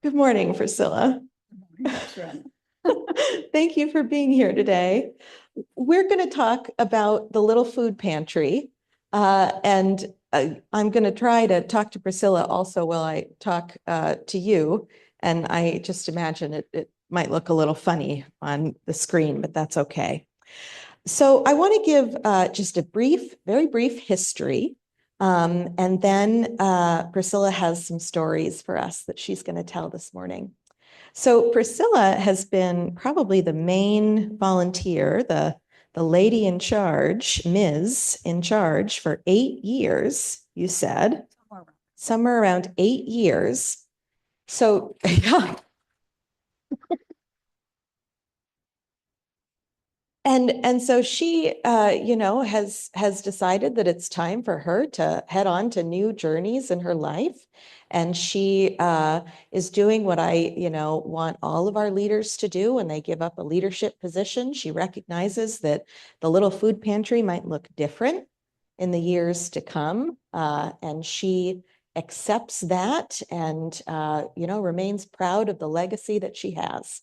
Good morning, Priscilla. Thank you for being here today. We're going to talk about the Little Food Pantry, and I'm going to try to talk to Priscilla also while I talk to you. And I just imagine it might look a little funny on the screen, but that's okay. So I want to give just a very brief history. And then Priscilla has some stories for us that she's going to tell this morning. So Priscilla has been probably the main volunteer, the lady in charge, Ms. in charge for 8 years, you said. Somewhere around 8 years. So, yeah. And so she, has decided that it's time for her to head on to new journeys in her life. And she is doing what I, want all of our leaders to do when they give up a leadership position. She recognizes that the Little Food Pantry might look different in the years to come. And she accepts that and, remains proud of the legacy that she has.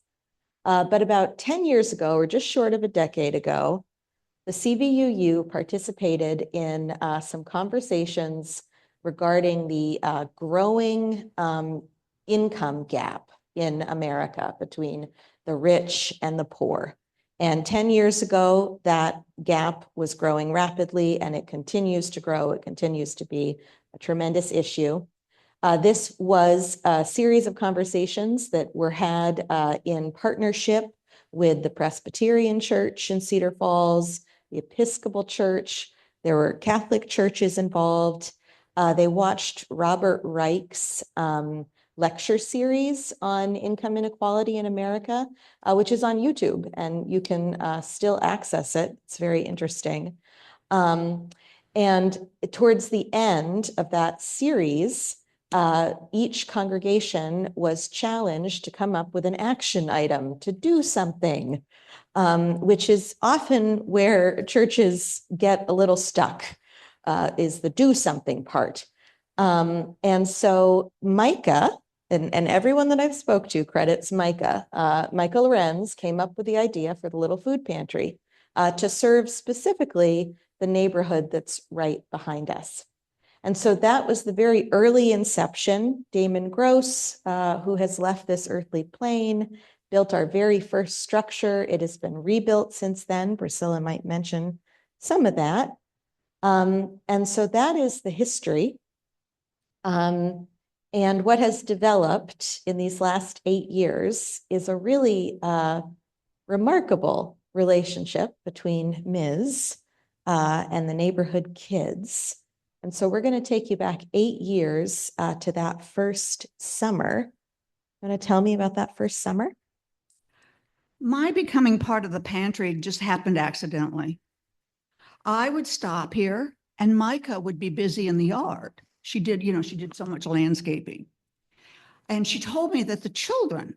But about 10 years ago, or just short of a decade ago, the CVUU participated in some conversations regarding the growing income gap in America between the rich and the poor. And 10 years ago, that gap was growing rapidly, and it continues to grow. It continues to be a tremendous issue. This was a series of conversations that were had in partnership with the Presbyterian Church in Cedar Falls, the Episcopal Church. There were Catholic churches involved. They watched Robert Reich's lecture series on income inequality in America, which is on YouTube, and you can still access it. It's very interesting. And towards the end of that series, each congregation was challenged to come up with an action item to do something, which is often where churches get a little stuck, is the do something part. And so Micah, and everyone that I've spoke to credits Micah. Micah Lorenz came up with the idea for the Little Food Pantry to serve specifically the neighborhood that's right behind us. And so that was the very early inception. Damon Gross, who has left this earthly plane, built our very first structure. It has been rebuilt since then. Priscilla might mention some of that. And so that is the history. And what has developed in these last 8 years is a really remarkable relationship between Ms. And the neighborhood kids. And so we're going to take you back 8 years to that first summer. You want to tell me about that first summer? My becoming part of the pantry just happened accidentally. I would stop here and Micah would be busy in the yard. She did so much landscaping. And she told me that the children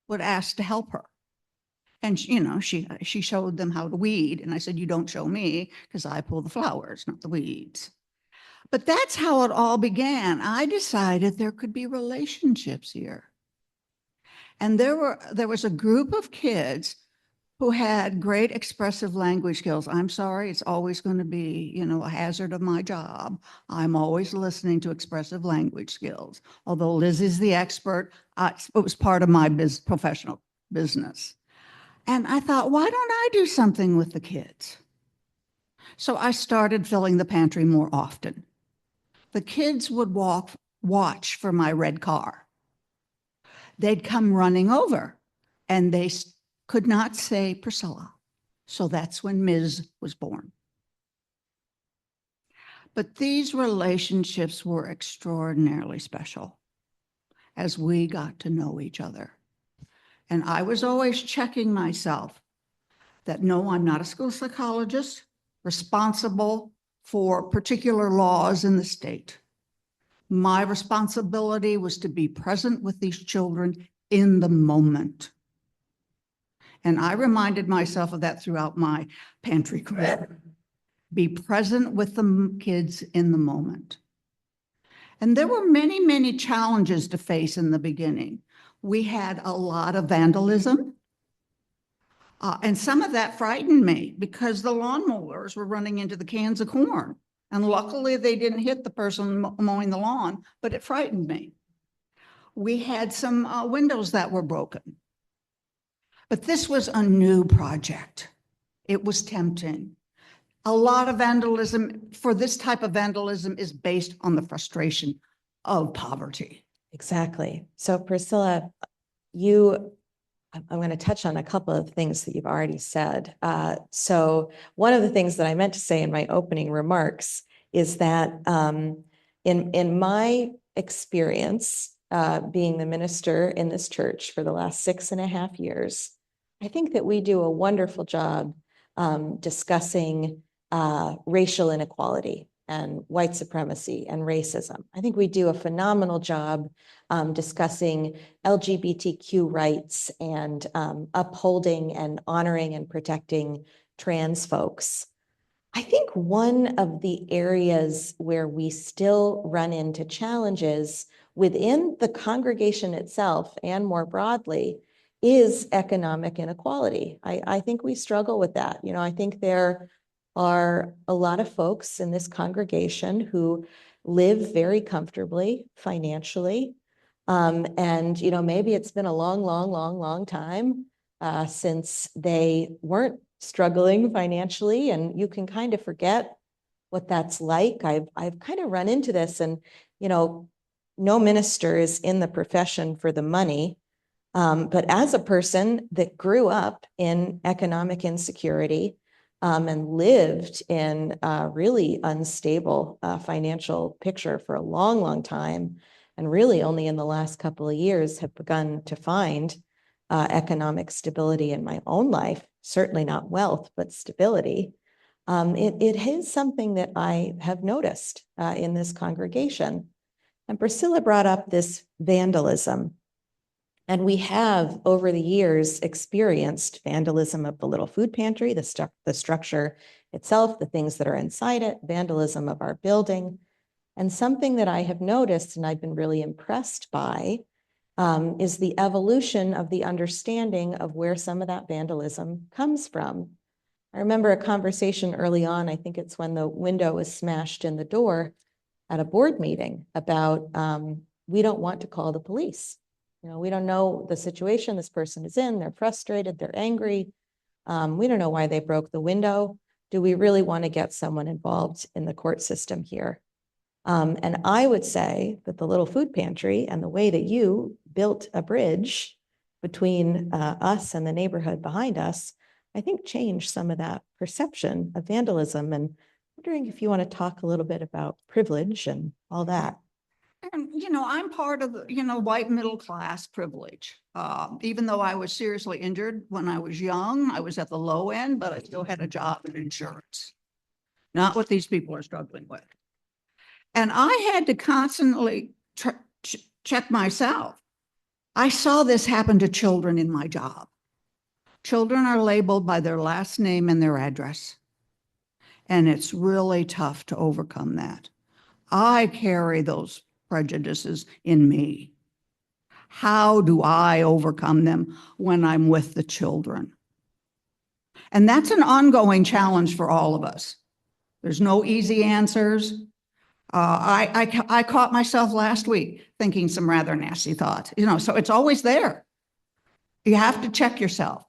would ask to help her. And, she showed them how to weed. And I said, you don't show me because I pull the flowers, not the weeds. But that's how it all began. I decided there could be relationships here. And there was a group of kids who had great expressive language skills. I'm sorry, it's always going to be, a hazard of my job. I'm always listening to expressive language skills. Although Liz is the expert, it was part of my professional business. And I thought, why don't I do something with the kids? So I started filling the pantry more often. The kids would watch for my red car. They'd come running over and they could not say Priscilla. So that's when Ms. was born. But these relationships were extraordinarily special as we got to know each other. And I was always checking myself that no, I'm not a school psychologist responsible for particular laws in the state. My responsibility was to be present with these children in the moment. And I reminded myself of that throughout my pantry career. Be present with the kids in the moment. And there were many, many challenges to face in the beginning. We had a lot of vandalism. And some of that frightened me because the lawnmowers were running into the cans of corn. And luckily they didn't hit the person mowing the lawn, but it frightened me. We had some windows that were broken. But this was a new project. It was tempting. A lot of vandalism for this type of vandalism is based on the frustration of poverty. Exactly. So Priscilla, I'm going to touch on a couple of things that you've already said. So one of the things that I meant to say in my opening remarks is that in my experience, being the minister in this church for the last 6.5 years, I think that we do a wonderful job discussing racial inequality and white supremacy and racism. I think we do a phenomenal job discussing LGBTQ rights and upholding and honoring and protecting trans folks. I think one of the areas where we still run into challenges within the congregation itself and more broadly is economic inequality. I think we struggle with that. You know, I think there are a lot of folks in this congregation who live very comfortably financially. And, you know, maybe it's been a long time since they weren't struggling financially, and you can kind of forget what that's like. I've kind of run into this, and, you know, no minister is in the profession for the money. But as a person that grew up in economic insecurity, and lived in a really unstable financial picture for a long time, and really only in the last couple of years have begun to find economic stability in my own life, certainly not wealth, but stability. It is something that I have noticed in this congregation. And Priscilla brought up this vandalism. And we have, over the years, experienced vandalism of the Little Food Pantry, the structure itself, the things that are inside it, vandalism of our building. And something that I have noticed and I've been really impressed by is the evolution of the understanding of where some of that vandalism comes from. I remember a conversation early on, I think it's when the window was smashed in the door at a board meeting about we don't want to call the police. You know, we don't know the situation this person is in. They're frustrated. They're angry. We don't know why they broke the window. Do we really want to get someone involved in the court system here? And I would say that the Little Food Pantry and the way that you built a bridge between us and the neighborhood behind us, I think changed some of that perception of vandalism. And wondering if you want to talk a little bit about privilege and all that. And, you know, I'm part of the, white middle class privilege. Even though I was seriously injured when I was young, I was at the low end, but I still had a job and insurance. Not what these people are struggling with. And I had to constantly check myself. I saw this happen to children in my job. Children are labeled by their last name and their address. And it's really tough to overcome that. I carry those prejudices in me. How do I overcome them when I'm with the children? And that's an ongoing challenge for all of us. There's no easy answers. I caught myself last week thinking some rather nasty thoughts, so it's always there. You have to check yourself.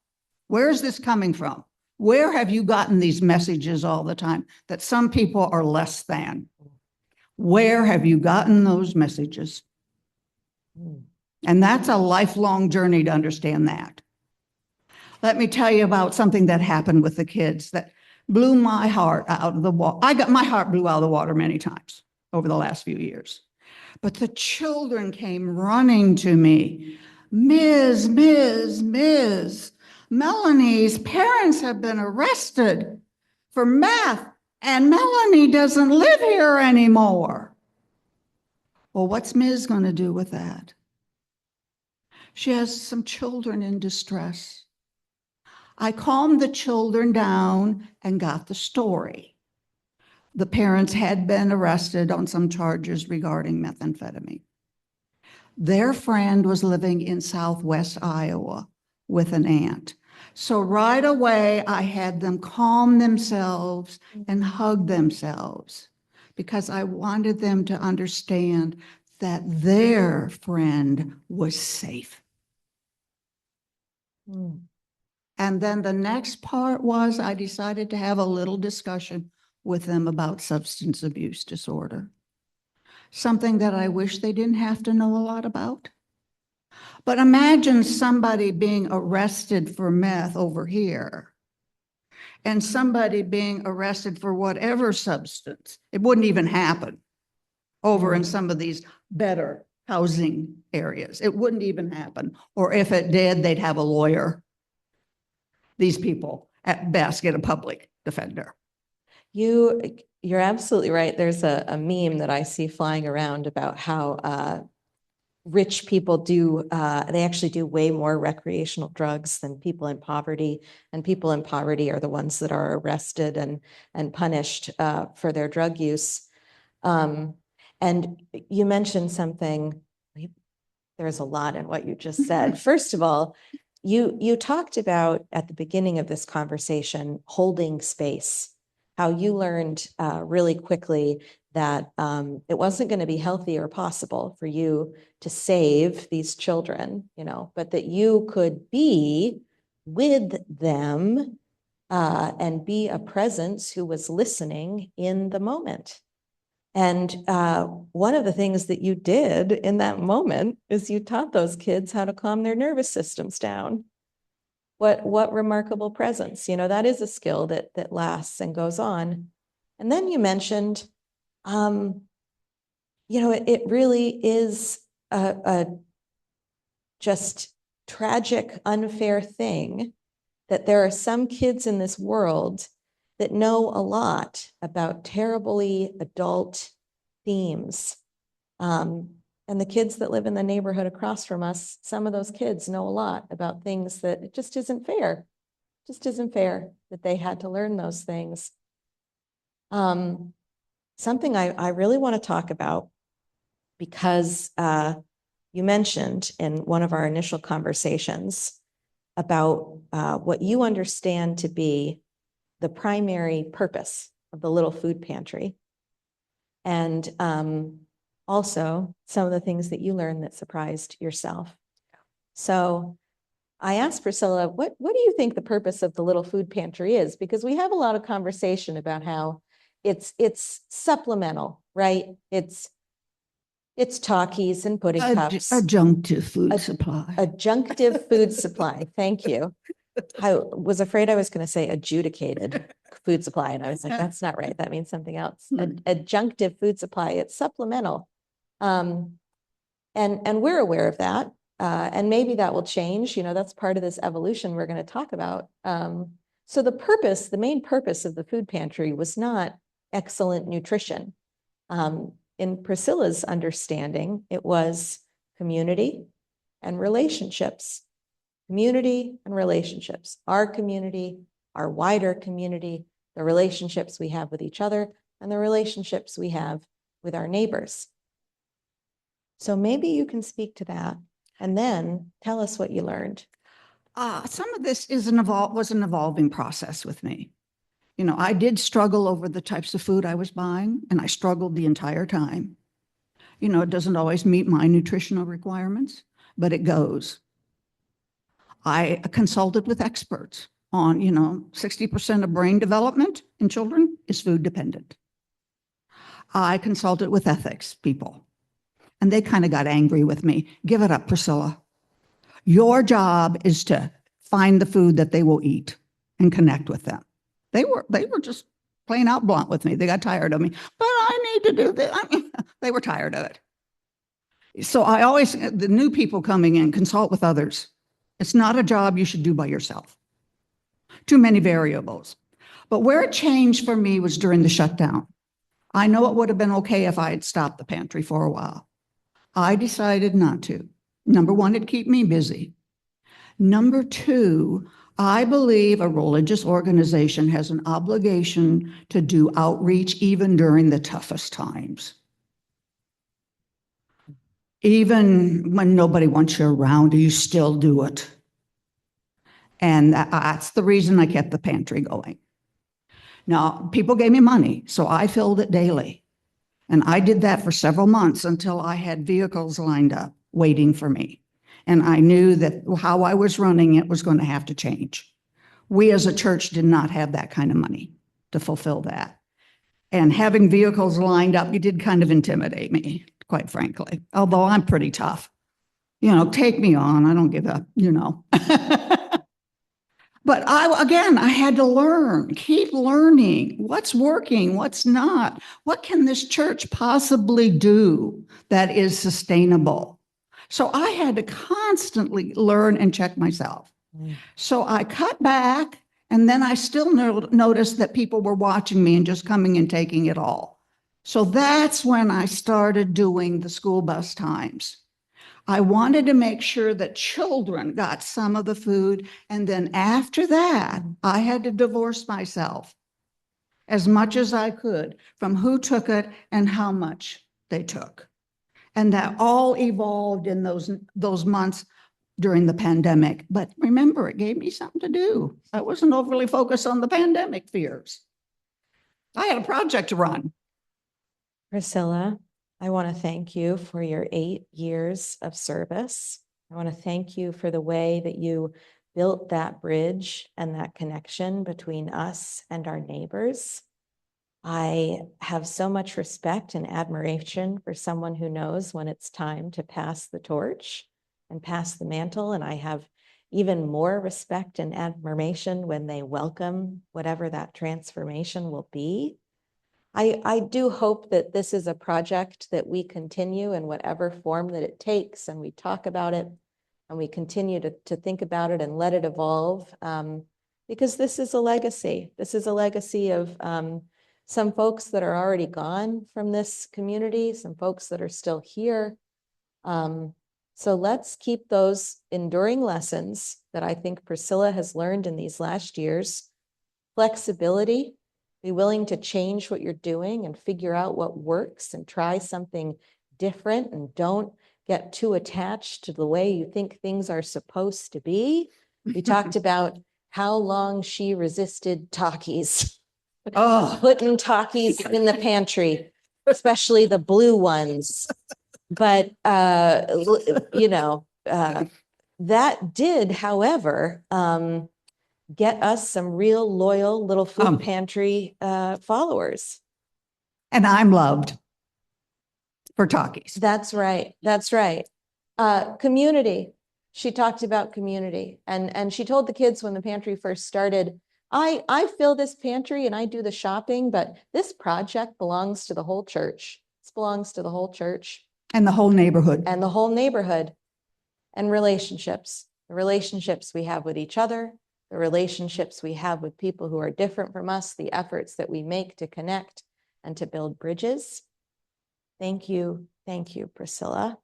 Where is this coming from? Where have you gotten these messages all the time that some people are less than? Where have you gotten those messages? And that's a lifelong journey to understand that. Let me tell you about something that happened with the kids that blew my heart out of the water. My heart blew out of the water many times over the last few years. But the children came running to me. Ms. Melanie's parents have been arrested for meth, and Melanie doesn't live here anymore. Well, what's Ms. going to do with that? She has some children in distress. I calmed the children down and got the story. The parents had been arrested on some charges regarding methamphetamine. Their friend was living in Southwest Iowa with an aunt. So right away, I had them calm themselves and hug themselves because I wanted them to understand that their friend was safe. Mm. And then the next part was I decided to have a little discussion with them about substance abuse disorder, something that I wish they didn't have to know a lot about. But imagine somebody being arrested for meth over here and somebody being arrested for whatever substance. It wouldn't even happen over in some of these better housing areas. It wouldn't even happen. Or if it did, they'd have a lawyer. These people at best get a public defender. You're absolutely right. There's a meme that I see flying around about how rich people they actually do way more recreational drugs than people in poverty. And people in poverty are the ones that are arrested and punished for their drug use. And you mentioned something, there's a lot in what you just said. First of all, you talked about at the beginning of this conversation, holding space, how you learned really quickly that it wasn't going to be healthy or possible for you to save these children, but that you could be with them and be a presence who was listening in the moment. And one of the things that you did in that moment is you taught those kids how to calm their nervous systems down. What remarkable presence. That is a skill that lasts and goes on. And then you mentioned, it really is a just tragic, unfair thing that there are some kids in this world that know a lot about terribly adult themes. And the kids that live in the neighborhood across from us, some of those kids know a lot about things that it just isn't fair. Just isn't fair that they had to learn those things. Something I really want to talk about, because you mentioned in one of our initial conversations about what you understand to be the primary purpose of the Little Food Pantry. And also some of the things that you learned that surprised yourself. So I asked Priscilla, what do you think the purpose of the Little Food Pantry is? Because we have a lot of conversation about how it's supplemental, right? It's Takis and pudding cups. Adjunctive food supply. Adjunctive food supply. Thank you. I was afraid I was going to say adjudicated food supply. And I was like, that's not right. That means something else. Adjunctive food supply. It's supplemental. And we're aware of that. And maybe that will change. That's part of this evolution we're going to talk about. So the main purpose of the food pantry was not excellent nutrition. In Priscilla's understanding, it was community and relationships. Community and relationships, our community, our wider community, the relationships we have with each other, and the relationships we have with our neighbors. So maybe you can speak to that and then tell us what you learned. Some of this was an evolving process with me. I did struggle over the types of food I was buying, and I struggled the entire time. It doesn't always meet my nutritional requirements, but it goes. I consulted with experts on, 60% of brain development in children is food dependent. I consulted with ethics people, and they kind of got angry with me. Give it up, Priscilla. Your job is to find the food that they will eat and connect with them. They were just plain out blunt with me. They got tired of me, but I need to do this. They were tired of it. So the new people coming in, consult with others. It's not a job you should do by yourself. Too many variables. But where it changed for me was during the shutdown. I know it would have been okay if I had stopped the pantry for a while. I decided not to. Number one, it'd keep me busy. Number two, I believe a religious organization has an obligation to do outreach even during the toughest times. Even when nobody wants you around, you still do it. And that's the reason I kept the pantry going. Now, people gave me money, so I filled it daily. And I did that for several months until I had vehicles lined up waiting for me. And I knew that how I was running it was going to have to change. We as a church did not have that kind of money to fulfill that. And having vehicles lined up, it did kind of intimidate me, quite frankly, although I'm pretty tough. You know, take me on. I don't give up, you know. But I had to learn, keep learning what's working, what's not. What can this church possibly do that is sustainable? So I had to constantly learn and check myself. So I cut back, and then I still noticed that people were watching me and just coming and taking it all. So that's when I started doing the school bus times. I wanted to make sure that children got some of the food. And then after that, I had to divorce myself as much as I could from who took it and how much they took. And that all evolved in those months during the pandemic. But remember, it gave me something to do. I wasn't overly focused on the pandemic fears. I had a project to run. Priscilla, I want to thank you for your 8 years of service. I want to thank you for the way that you built that bridge and that connection between us and our neighbors. I have so much respect and admiration for someone who knows when it's time to pass the torch and pass the mantle. And I have even more respect and admiration when they welcome whatever that transformation will be. I do hope that this is a project that we continue in whatever form that it takes, and we talk about it and we continue to think about it and let it evolve, because this is a legacy. This is a legacy of some folks that are already gone from this community, some folks that are still here. So let's keep those enduring lessons that I think Priscilla has learned in these last years. Flexibility. Be willing to change what you're doing and figure out what works and try something different, and don't get too attached to the way you think things are supposed to be. We talked about how long she resisted Takis. Putting Takis in the pantry, especially the blue ones. But, you know, that did, however, get us some real loyal Little Food Pantry followers. And I'm loved for Takis. That's right. That's right. Community. She talked about community, and she told the kids when the pantry first started, I fill this pantry and I do the shopping, but this project belongs to the whole church. This belongs to the whole church. And the whole neighborhood. And the whole neighborhood. And relationships. The relationships we have with each other, the relationships we have with people who are different from us, the efforts that we make to connect and to build bridges. Thank you, Priscilla.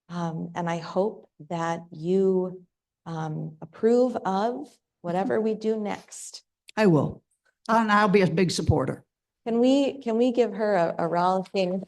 And I hope that you approve of whatever we do next. I will. And I'll be a big supporter. Can we give her a rollicking?